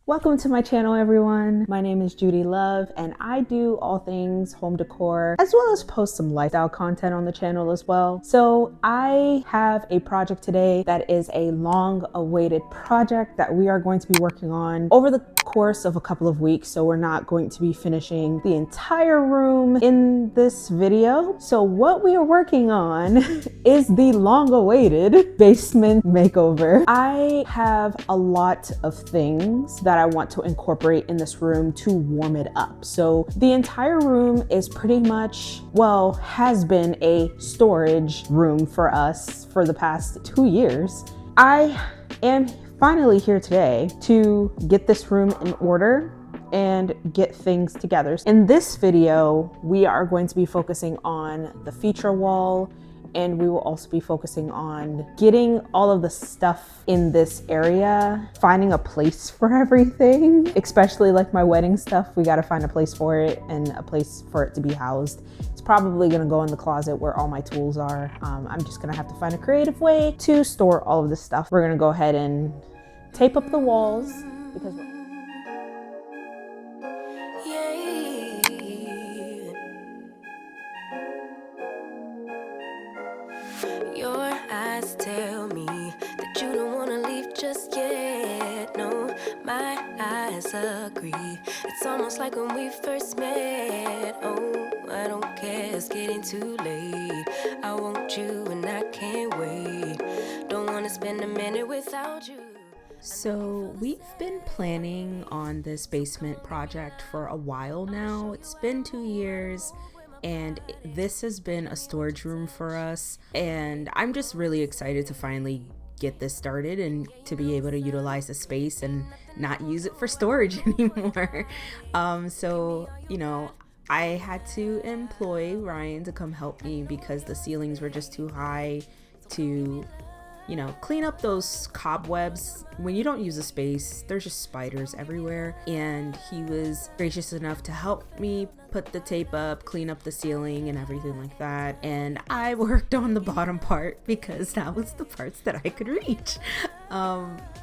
Welcome to my channel, everyone. My name is Judy Love, and I do all things home decor, as well as post some lifestyle content on the channel as well. So I have a project today that is a long-awaited project that we are going to be working on over the course of a couple of weeks. So we're not going to be finishing the entire room in this video. So what we are working on is the long-awaited basement makeover. I have a lot of things that I want to incorporate in this room to warm it up. So the entire room is pretty much, well, has been a storage room for us for the past 2 years. I am finally here today to get this room in order and get things together. In this video, we are going to be focusing on the feature wall, and we will also be focusing on getting all of the stuff in this area, finding a place for everything, especially like my wedding stuff. We got to find a place for it and a place for it to be housed. It's probably gonna go in the closet where all my tools are. I'm just gonna have to find a creative way to store all of this stuff. We're gonna go ahead and tape up the walls because your eyes tell me that you don't wanna leave just yet. No, my eyes agree. It's almost like when we first met. Oh, I don't care, it's getting too late. I want you and I can't wait. Don't wanna spend a minute without you. So we've been planning on this basement project for a while now. It's been 2 years. And this has been a storage room for us, and I'm just really excited to finally get this started and to be able to utilize the space and not use it for storage anymore. So you know, I had to employ Ryan to come help me because the ceilings were just too high to, you know, clean up those cobwebs. When you don't use a space, there's just spiders everywhere. And he was gracious enough to help me put the tape up, clean up the ceiling and everything like that. And I worked on the bottom part because that was the parts that I could reach.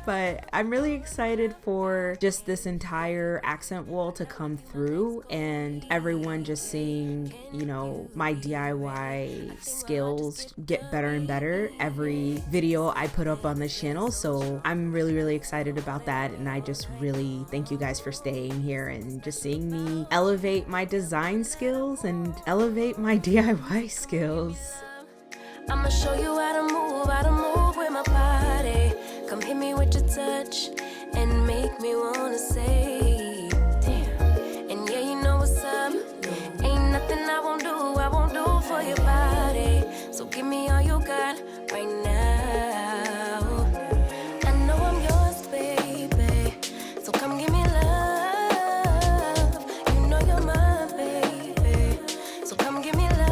But I'm really excited for just this entire accent wall to come through and everyone just seeing, you know, my DIY skills get better and better every video I put up on this channel. So I'm really excited about that, and I just really thank you guys for staying here and just seeing me elevate my design skills and elevate my DIY skills. I'ma show you how to move with my body. Come hit me with your touch and make me wanna say, damn. And yeah, you know what's up. Ain't nothing I won't do for your body. So give me all you got right now. I know I'm yours, baby. So come give me love. You know you're mine, baby. So come give me love.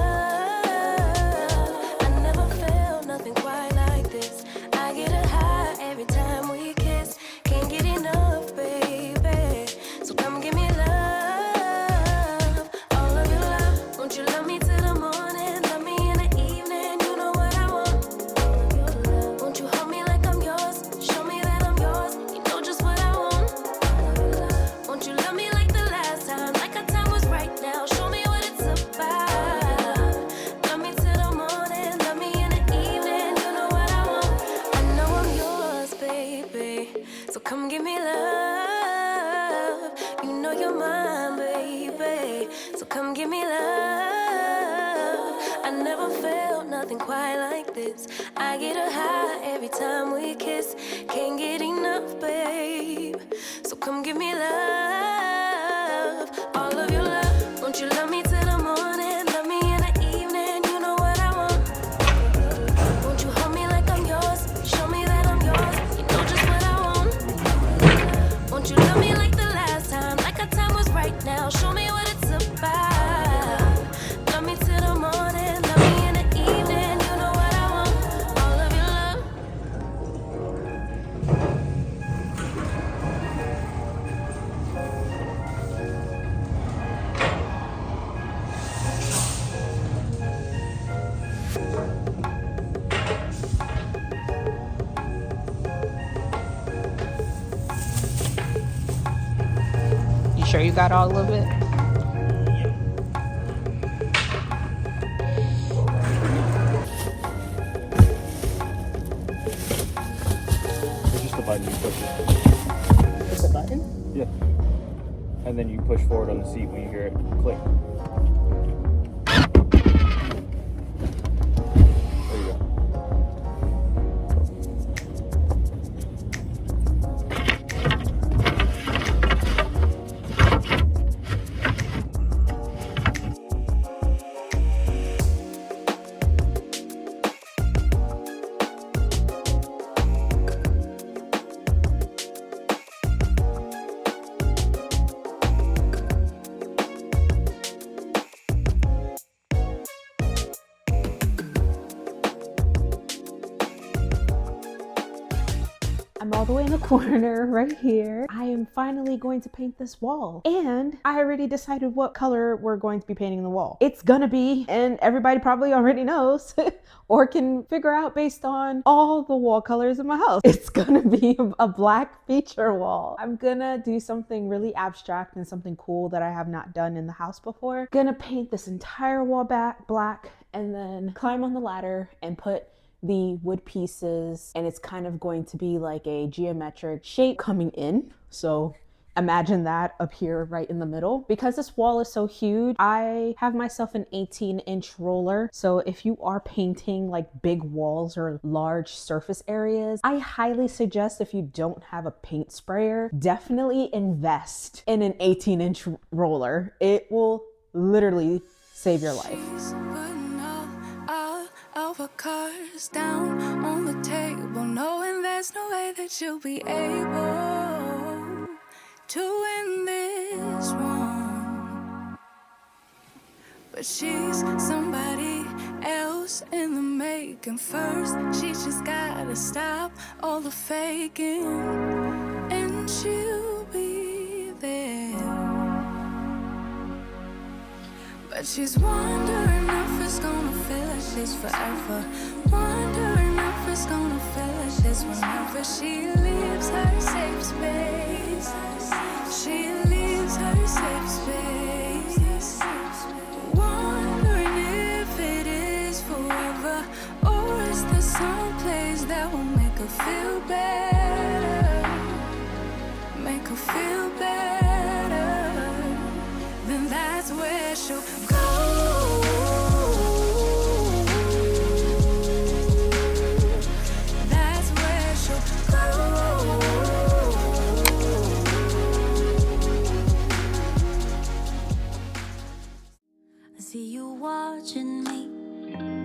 I never felt nothing quite like this. I get a high every time we kiss. Can't get enough, baby. So come give me love. All of your love. Won't you love me till the morning? Love me in the evening. You know what I want. Won't you hold me like I'm yours? Show me that I'm yours. You know just what I want. Won't you love me like the last time? Like our time was right now. Show me what it's about. Love me till the morning. Love me in the evening. You know what I want. I know I'm yours, baby. So come give me love. You know you're mine, baby. So come give me love. I never felt nothing quite like this. I get a high every time we kiss. Can't get enough, babe. So come give me love. All of your love. Won't you love me till the morning? Love me in the evening. You know what I want. Won't you hold me like I'm yours? Show me that I'm yours. You know just what I want. Won't you love me like the last time? Like our time was right now. Show me what it's about. Love me till the morning. Love me in the evening. You know what I want. All of your love. sure you got all of it? It's just a button, you push it. It's a button? Yeah. And then you push forward on the seat when you hear it click. There you go. I'm all the way in the corner right here. I am finally going to paint this wall. And I already decided what color we're going to be painting the wall. It's gonna be, and everybody probably already knows, or can figure out based on all the wall colors in my house. It's gonna be a black feature wall. I'm gonna do something really abstract and something cool that I have not done in the house before. Gonna paint this entire wall back black and then climb on the ladder and put the wood pieces, and it's kind of going to be like a geometric shape coming in. So imagine that up here right in the middle. Because this wall is so huge, I have myself an 18-inch roller. So if you are painting like big walls or large surface areas, I highly suggest, if you don't have a paint sprayer, definitely invest in an 18-inch roller. It will literally save your life. Our cards down on the table, knowing there's no way that you'll be able to win this one. But she's somebody else in the making. First, she just gotta stop all the faking, and she'll be there. But she's wondering if it's gonna feel like she's forever. Wondering if it's gonna feel like she's whenever she leaves her safe space. She leaves her safe space. Wondering if it is forever, or is there some place that will make her feel better? Make her feel better. Then that's where she'll go. That's where she'll go. I see you watching me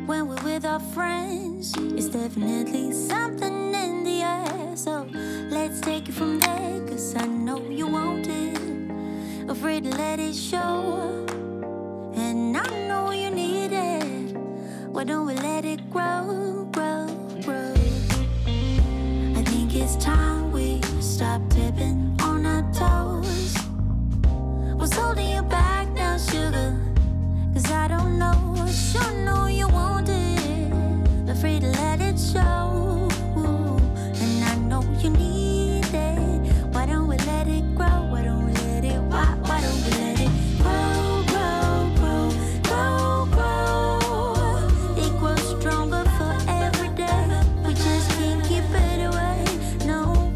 when we're with our friends. It's definitely something in the air. So let's take it from there, 'cause I know you want it. Afraid to let it show, and I know you need it. Why don't we let it grow, grow, grow? I think it's time we stop tipping on our toes. What's holding you back now, sugar? 'Cause I don't know, sure know you want it. Afraid to let it show, and I know you need it. Why don't we let it grow? Why don't we let it, why don't we let it grow, grow, grow, grow, grow? It grows stronger for every day. We just can't keep it away. No,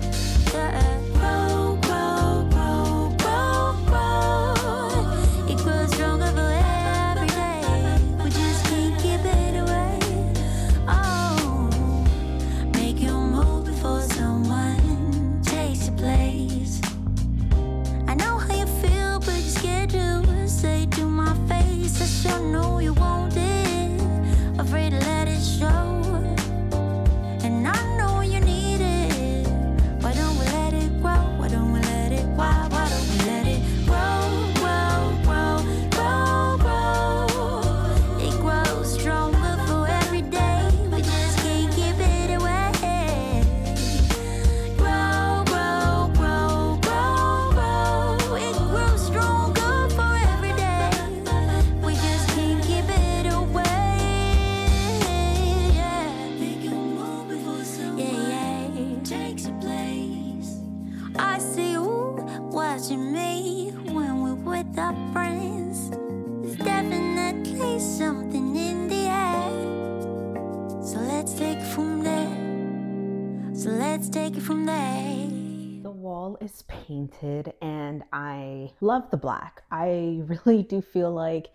So let's take it from there. The wall is painted and I love the black. I really do feel like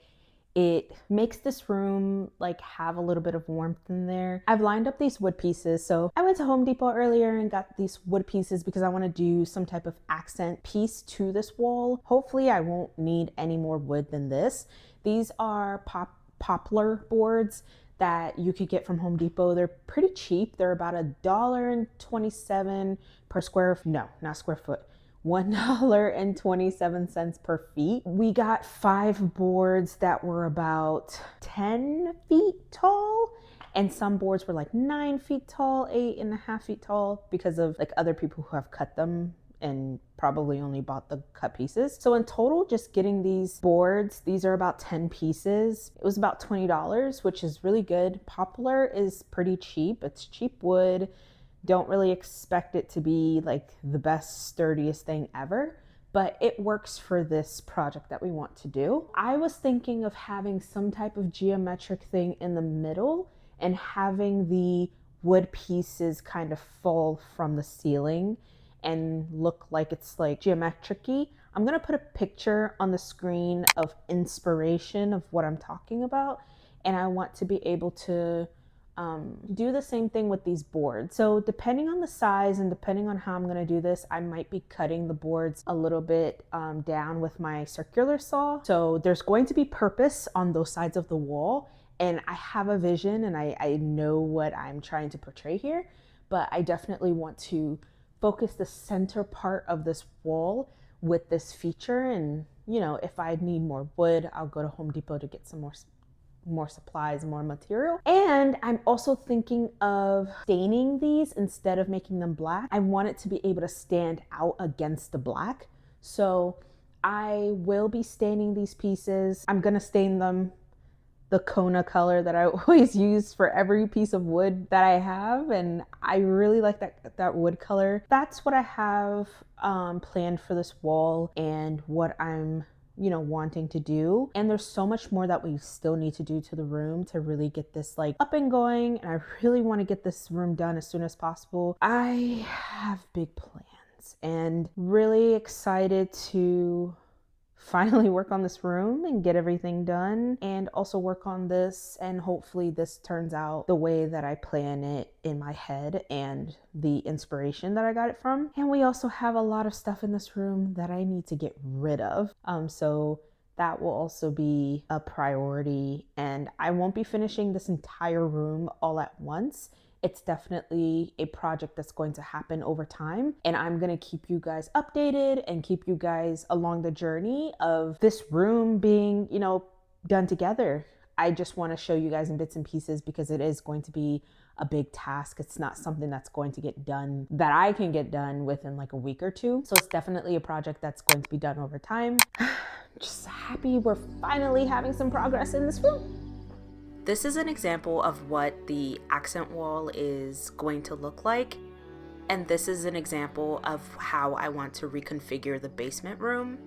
it makes this room like have a little bit of warmth in there. I've lined up these wood pieces. So I went to Home Depot earlier and got these wood pieces because I want to do some type of accent piece to this wall. Hopefully I won't need any more wood than this. These are poplar boards that you could get from Home Depot. They're pretty cheap. They're about $1.27 per not square foot. $1.27 per feet. We got 5 boards that were about 10 feet tall, and some boards were like 9 feet tall, 8.5 feet tall, because of like other people who have cut them and probably only bought the cut pieces. So in total, just getting these boards, these are about 10 pieces. It was about $20, which is really good. Poplar is pretty cheap. It's cheap wood. Don't really expect it to be like the best, sturdiest thing ever, but it works for this project that we want to do. I was thinking of having some type of geometric thing in the middle and having the wood pieces kind of fall from the ceiling and look like it's like geometric-y. I'm gonna put a picture on the screen of inspiration of what I'm talking about, and I want to be able to do the same thing with these boards. So depending on the size and depending on how I'm going to do this, I might be cutting the boards a little bit down with my circular saw. So there's going to be purpose on those sides of the wall, and I have a vision and I know what I'm trying to portray here, but I definitely want to focus the center part of this wall with this feature. And you know, if I need more wood, I'll go to Home Depot to get some more supplies, more material. And I'm also thinking of staining these instead of making them black. I want it to be able to stand out against the black. So I will be staining these pieces. I'm gonna stain them the Kona color that I always use for every piece of wood that I have, and I really like that wood color. That's what I have planned for this wall and what I'm wanting to do. And there's so much more that we still need to do to the room to really get this like up and going, and I really want to get this room done as soon as possible. I have big plans and really excited to finally work on this room and get everything done, and also work on this, and hopefully this turns out the way that I plan it in my head and the inspiration that I got it from. And we also have a lot of stuff in this room that I need to get rid of, so that will also be a priority. And I won't be finishing this entire room all at once. It's definitely a project that's going to happen over time, and I'm going to keep you guys updated and keep you guys along the journey of this room being, done together. I just want to show you guys in bits and pieces because it is going to be a big task. It's not something that's going to get done, that I can get done within like a week or two. So it's definitely a project that's going to be done over time. Just happy we're finally having some progress in this room. This is an example of what the accent wall is going to look like. And this is an example of how I want to reconfigure the basement room.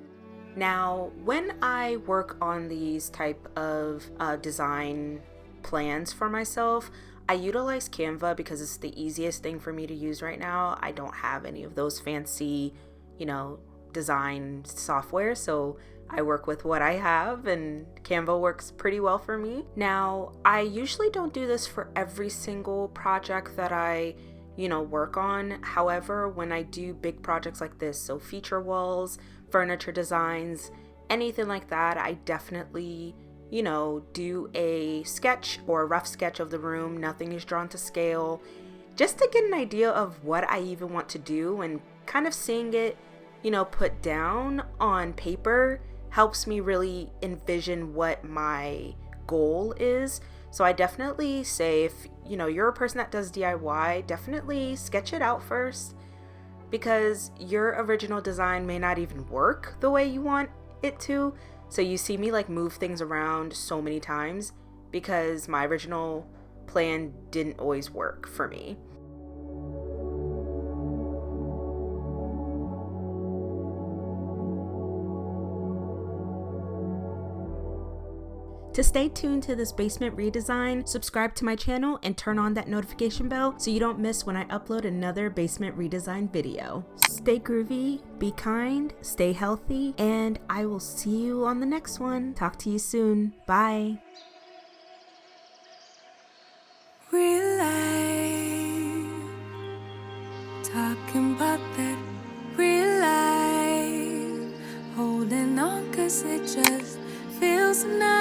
Now, when I work on these type of design plans for myself, I utilize Canva because it's the easiest thing for me to use right now. I don't have any of those fancy, design software. So I work with what I have, and Canva works pretty well for me. Now, I usually don't do this for every single project that I, work on. However, when I do big projects like this, so feature walls, furniture designs, anything like that, I definitely, do a sketch or a rough sketch of the room. Nothing is drawn to scale, just to get an idea of what I even want to do, and kind of seeing it, put down on paper helps me really envision what my goal is. So I definitely say, if you're a person that does DIY, definitely sketch it out first, because your original design may not even work the way you want it to. So you see me like move things around so many times because my original plan didn't always work for me. To stay tuned to this basement redesign, subscribe to my channel and turn on that notification bell so you don't miss when I upload another basement redesign video. Stay groovy, be kind, stay healthy, and I will see you on the next one. Talk to you soon. Bye. Real life, talking about that real life, holding on 'cause it just feels nice.